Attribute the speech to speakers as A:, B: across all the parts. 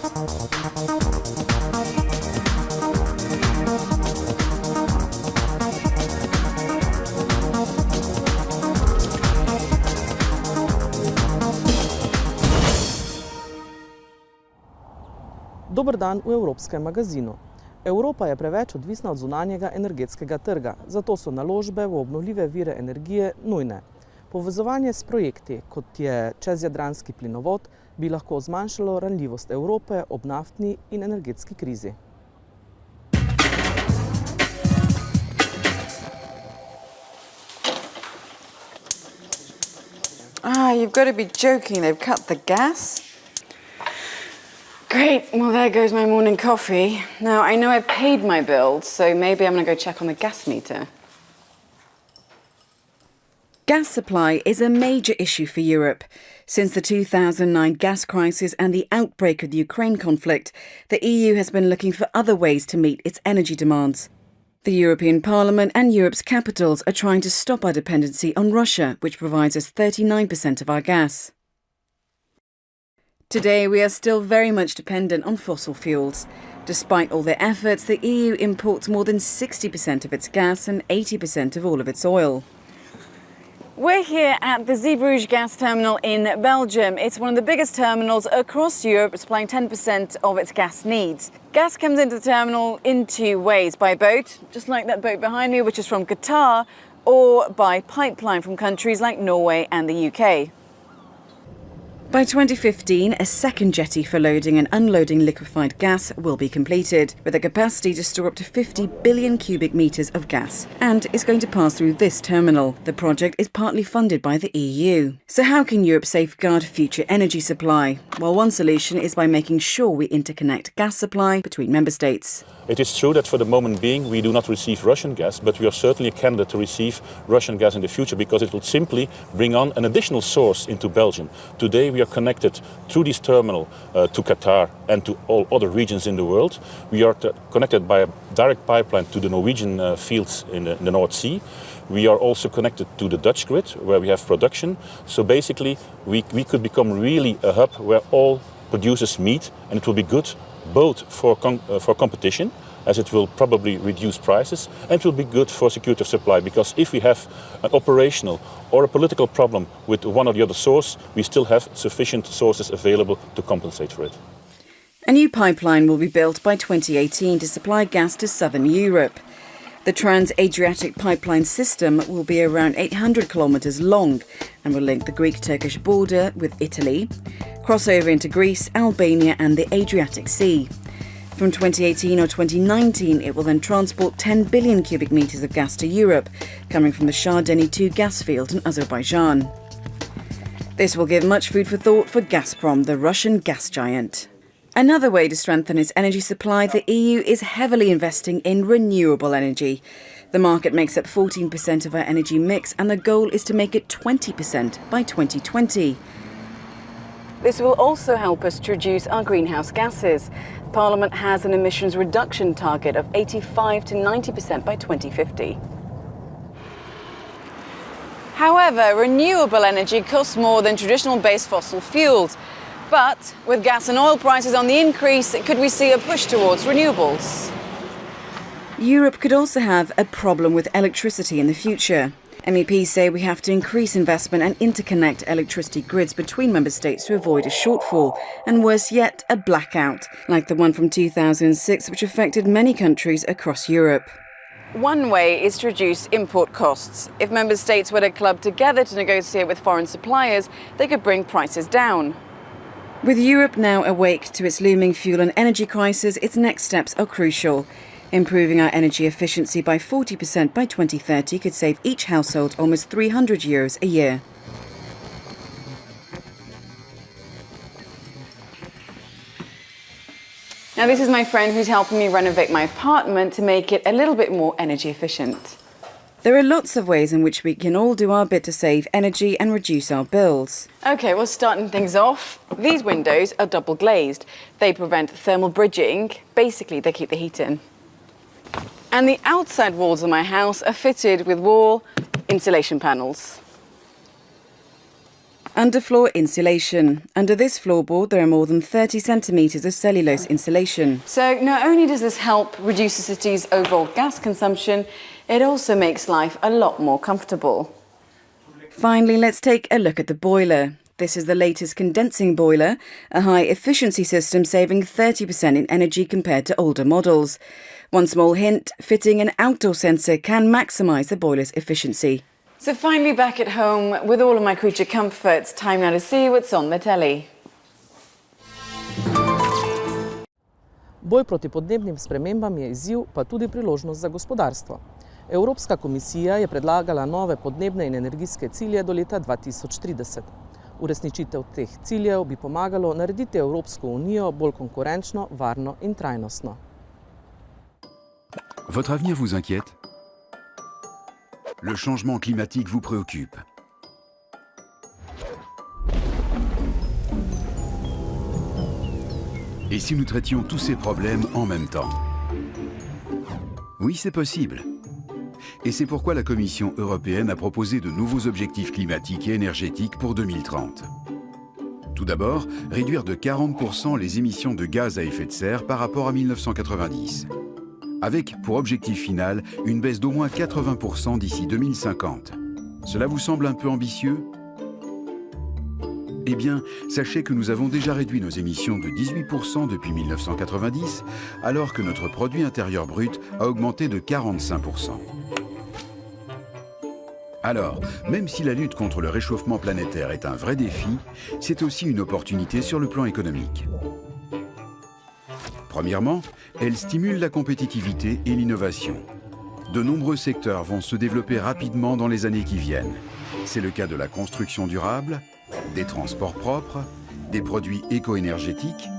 A: Dober dan v Evropskem magazinu. Evropa je preveč odvisna od zunanjega energetskega trga, zato so naložbe v obnovljive vire energije nujne. Povezovanje s projekti, kot je čezjadranski plinovod, bi lahko zmanjšalo ranljivost Evrope ob naftni in energetski krizi.
B: You've got to be joking. They've cut the gas? Great, well there goes my morning coffee. Now I know I've paid my bill, so maybe I'm going to go check on the gas meter. Gas supply is a major issue for Europe. Since the 2009 gas crisis and the outbreak of the Ukraine conflict, the EU has been looking for other ways to meet its energy demands. The European Parliament and Europe's capitals are trying to stop our dependency on Russia, which provides us 39% of our gas. Today, we are still very much dependent on fossil fuels. Despite all their efforts, the EU imports more than 60% of its gas and 80% of all of its oil. We're here at the Zeebrugge gas terminal in Belgium. It's one of the biggest terminals across Europe, supplying 10% of its gas needs. Gas comes into the terminal in two ways: by boat, just like that boat behind me, which is from Qatar, or by pipeline from countries like Norway and the UK. By 2015, a second jetty for loading and unloading liquefied gas will be completed, with a capacity to store up to 50 billion cubic metres of gas, and is going to pass through this terminal. The project is partly funded by the EU. So how can Europe safeguard future energy supply? Well, one solution is by making sure we interconnect gas supply between member states.
C: It is true that for the moment being we do not receive Russian gas, but we are certainly a candidate to receive Russian gas in the future because it will simply bring on an additional source into Belgium. Today we are connected through this terminal to Qatar and to all other regions in the world. We are connected by a direct pipeline to the Norwegian fields in the North Sea. We are also connected to the Dutch grid where we have production. So basically we could become really a hub where all producers meet, and it will be good both for competition, as it will probably reduce prices, and it will be good for security of supply, because if we have an operational or a political problem with one or the other source, we still have sufficient sources available to compensate for it.
B: A new pipeline will be built by 2018 to supply gas to southern Europe. The Trans-Adriatic pipeline system will be around 800 kilometres long and will link the Greek-Turkish border with Italy, cross over into Greece, Albania and the Adriatic Sea. From 2018 or 2019, it will then transport 10 billion cubic metres of gas to Europe, coming from the Shah Deni 2 gas field in Azerbaijan. This will give much food for thought for Gazprom, the Russian gas giant. Another way to strengthen its energy supply, the EU is heavily investing in renewable energy. The market makes up 14% of our energy mix, and the goal is to make it 20% by 2020. This will also help us to reduce our greenhouse gases. Parliament has an emissions reduction target of 85 to 90% by 2050. However, renewable energy costs more than traditional base fossil fuels. But with gas and oil prices on the increase, could we see a push towards renewables? Europe could also have a problem with electricity in the future. MEPs say we have to increase investment and interconnect electricity grids between member states to avoid a shortfall, and worse yet, a blackout, like the one from 2006, which affected many countries across Europe. One way is to reduce import costs. If member states were to club together to negotiate with foreign suppliers, they could bring prices down. With Europe now awake to its looming fuel and energy crisis, its next steps are crucial. Improving our energy efficiency by 40% by 2030 could save each household almost €300 a year. Now this is my friend who's helping me renovate my apartment to make it a little bit more energy efficient. There are lots of ways in which we can all do our bit to save energy and reduce our bills. OK, well, starting things off, these windows are double glazed. They prevent thermal bridging. Basically, they keep the heat in. And the outside walls of my house are fitted with wall insulation panels. Underfloor insulation. Under this floorboard, there are more than 30 centimetres of cellulose insulation. So not only does this help reduce the city's overall gas consumption, it also makes life a lot more comfortable. Finally, let's take a look at the boiler. This is the latest condensing boiler, a high-efficiency system saving 30% in energy compared to older models. One small hint, fitting an outdoor sensor can maximise the boiler's efficiency. So finally back at home, with all of my creature comforts, time now to see what's on the telly.
A: Boj proti podnebnim spremembam je izziv, pa tudi priložnost za gospodarstvo. Evropska komisija je predlagala nove podnebne in energijske cilje do leta 2030. Uresničitev teh ciljev bi pomagalo narediti Evropsko unijo bolj konkurenčno, varno in trajnostno.
D: Votre avenir vous inquiète? Le changement climatique vous préoccupe? Et si nous traitions tous ces problèmes en même temps? Oui, c'est possible. Et c'est pourquoi la Commission européenne a proposé de nouveaux objectifs climatiques et énergétiques pour 2030. Tout d'abord, réduire de 40% les émissions de gaz à effet de serre par rapport à 1990. Avec, pour objectif final, une baisse d'au moins 80% d'ici 2050. Cela vous semble un peu ambitieux? Eh bien, sachez que nous avons déjà réduit nos émissions de 18% depuis 1990, alors que notre produit intérieur brut a augmenté de 45%. Alors, même si la lutte contre le réchauffement planétaire est un vrai défi, c'est aussi une opportunité sur le plan économique. Premièrement, elle stimule la compétitivité et l'innovation. De nombreux secteurs vont se développer rapidement dans les années qui viennent. C'est le cas de la construction durable, des transports propres, des produits éco-énergétiques,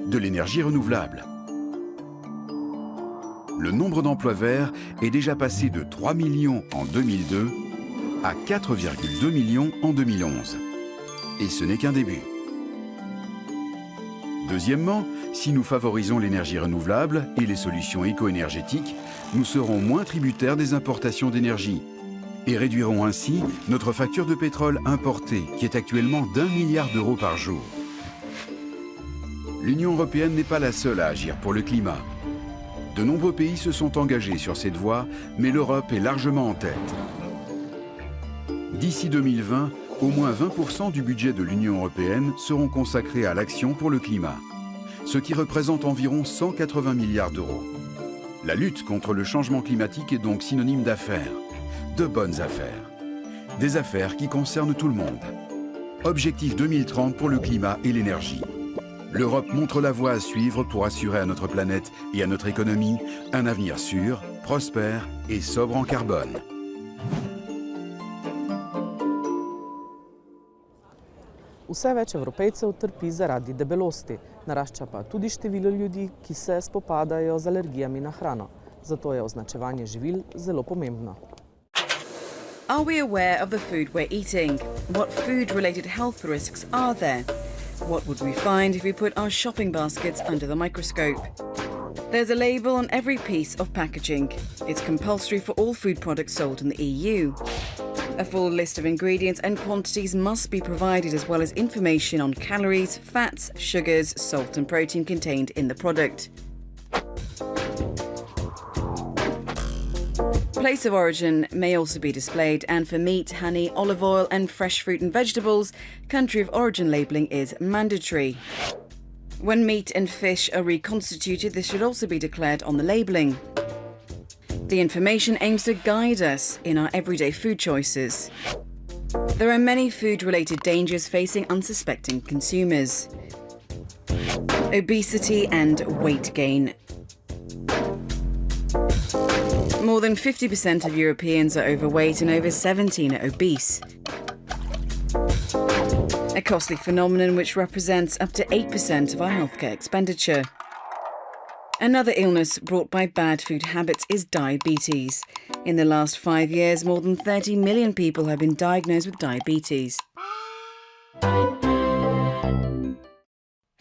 D: de l'énergie renouvelable. Le nombre d'emplois verts est déjà passé de 3 millions en 2002 à 4,2 millions en 2011. Et ce n'est qu'un début. Deuxièmement, si nous favorisons l'énergie renouvelable et les solutions éco-énergétiques, nous serons moins tributaires des importations d'énergie et réduirons ainsi notre facture de pétrole importé, qui est actuellement d'1 milliard d'euros par jour. L'Union européenne n'est pas la seule à agir pour le climat. De nombreux pays se sont engagés sur cette voie, mais l'Europe est largement en tête. D'ici 2020, au moins 20% du budget de l'Union européenne seront consacrés à l'action pour le climat, ce qui représente environ 180 milliards d'euros. La lutte contre le changement climatique est donc synonyme d'affaires, de bonnes affaires. Des affaires qui concernent tout le monde. Objectif 2030 pour le climat et l'énergie. L'Europe montre la voie à suivre pour assurer à notre planète et à notre économie un avenir sûr, prospère et sobre en carbone.
A: Vse več Evropejcev trpi zaradi debelosti, narašča pa tudi število ljudi, ki se spopadajo z alergijami na hrano. Zato je označevanje živil zelo pomembno.
B: Are we aware of the food we're eating? What food-related health risks are there? What would we find if we put our shopping baskets under the microscope? There's a label on every piece of packaging. It's compulsory for all food products sold in the EU. A full list of ingredients and quantities must be provided, as well as information on calories, fats, sugars, salt and protein contained in the product. Place of origin may also be displayed, and for meat, honey, olive oil and fresh fruit and vegetables, country of origin labelling is mandatory. When meat and fish are reconstituted, this should also be declared on the labelling. The information aims to guide us in our everyday food choices. There are many food-related dangers facing unsuspecting consumers. Obesity and weight gain. More than 50% of Europeans are overweight and over 17% are obese. A costly phenomenon which represents up to 8% of our healthcare expenditure. Another illness brought by bad food habits is diabetes. In the last 5 years, more than 30 million people have been diagnosed with diabetes.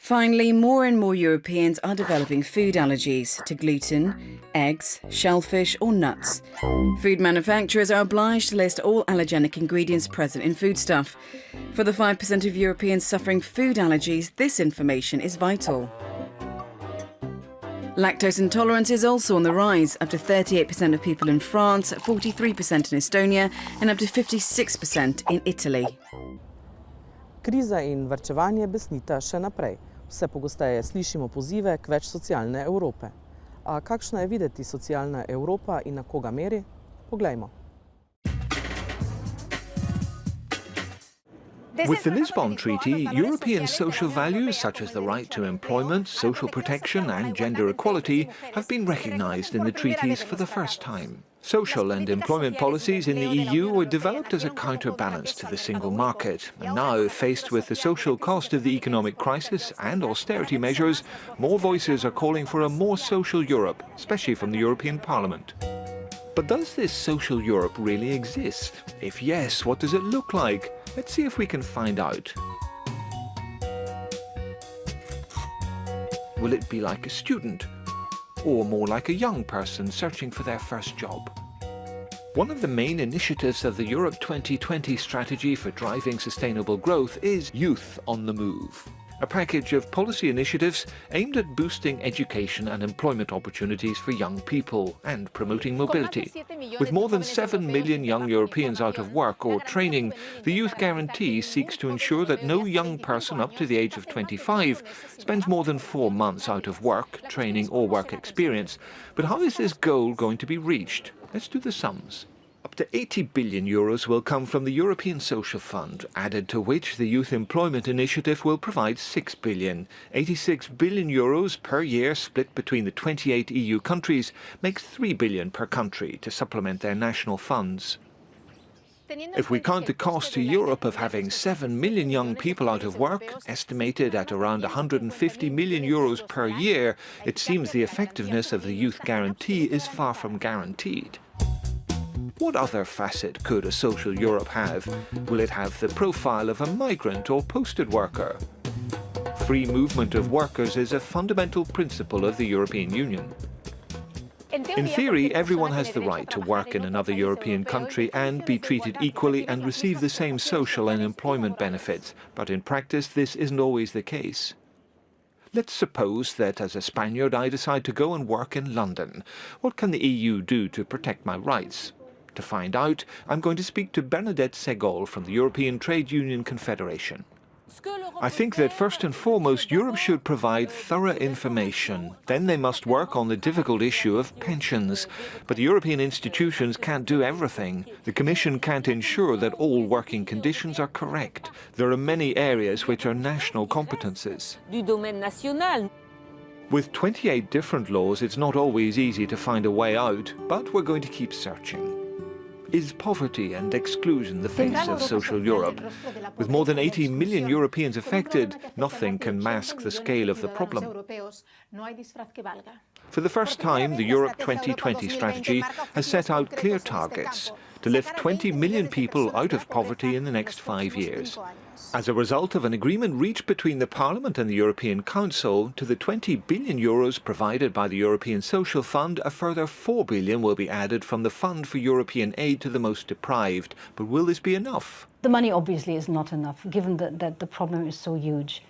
B: Finally, more and more Europeans are developing food allergies to gluten, eggs, shellfish or nuts. Food manufacturers are obliged to list all allergenic ingredients present in foodstuff. For the 5% of Europeans suffering food allergies, this information is vital. Lactose intolerance is also on the rise, up to 38% of people in France, 43% in Estonia and up to 56% in Italy.
A: Kriza in varčevanje besnita še naprej. Vse pogosteje slišimo pozive k več socialne Evrope. A kakšna je videti socialna Evropa in na koga meri? Poglejmo.
E: With the Lisbon Treaty, European social values such as the right to employment, social protection and gender equality have been recognised in the treaties for the first time. Social and employment policies in the EU were developed as a counterbalance to the single market. And now, faced with the social cost of the economic crisis and austerity measures, more voices are calling for a more social Europe, especially from the European Parliament. But does this social Europe really exist? If yes, what does it look like? Let's see if we can find out. Will it be like a student? Or more like a young person searching for their first job? One of the main initiatives of the Europe 2020 strategy for driving sustainable growth is Youth on the Move, a package of policy initiatives aimed at boosting education and employment opportunities for young people and promoting mobility. With more than 7 million young Europeans out of work or training, the Youth Guarantee seeks to ensure that no young person up to the age of 25 spends more than 4 months out of work, training or work experience. But how is this goal going to be reached? Let's do the sums. Up to 80 billion euros will come from the European Social Fund, added to which the Youth Employment Initiative will provide 6 billion. 86 billion euros per year split between the 28 EU countries makes 3 billion per country to supplement their national funds. If we count the cost to Europe of having 7 million young people out of work, estimated at around 150 million euros per year, it seems the effectiveness of the Youth Guarantee is far from guaranteed. What other facet could a social Europe have? Will it have the profile of a migrant or posted worker? Free movement of workers is a fundamental principle of the European Union. In theory, everyone has the right to work in another European country and be treated equally and receive the same social and employment benefits, but in practice this isn't always the case. Let's suppose that as a Spaniard I decide to go and work in London. What can the EU do to protect my rights? To find out, I'm going to speak to Bernadette Segol from the European Trade Union Confederation. I think that first and foremost Europe should provide thorough information. Then they must work on the difficult issue of pensions. But the European institutions can't do everything. The Commission can't ensure that all working conditions are correct. There are many areas which are national competences. With 28 different laws, it's not always easy to find a way out, but we're going to keep searching. Is poverty and exclusion the face of social Europe? With more than 80 million Europeans affected, nothing can mask the scale of the problem. For the first time, the Europe 2020 strategy has set out clear targets to lift 20 million people out of poverty in the next 5 years. As a result of an agreement reached between the Parliament and the European Council, to the 20 billion euros provided by the European Social Fund, a further 4 billion will be added from the Fund for European Aid to the Most Deprived. But will this be enough?
F: The money obviously is not enough, given that the problem is so huge.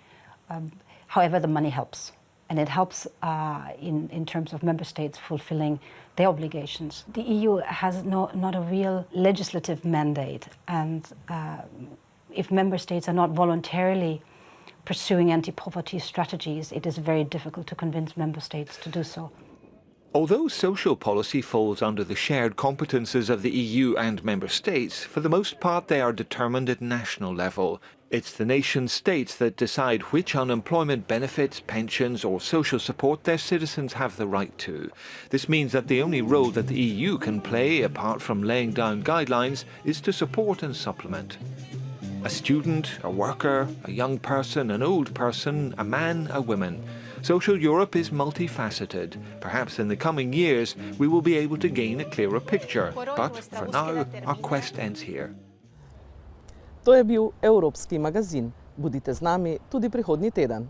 F: However, the money helps. And it helps in terms of member states fulfilling their obligations. The EU has not a real legislative mandate, and if member states are not voluntarily pursuing anti-poverty strategies, it is very difficult to convince member states to do so.
E: Although social policy falls under the shared competences of the EU and member states, for the most part they are determined at national level. It's the nation states that decide which unemployment benefits, pensions or social support their citizens have the right to. This means that the only role that the EU can play, apart from laying down guidelines, is to support and supplement. A student, a worker, a young person, an old person, a man, a woman. Social Europe is multifaceted. Perhaps in the coming years we will be able to gain a clearer picture. But for now, our quest ends here.
A: To je bil Evropski magazin. Budite z nami tudi prihodnji teden.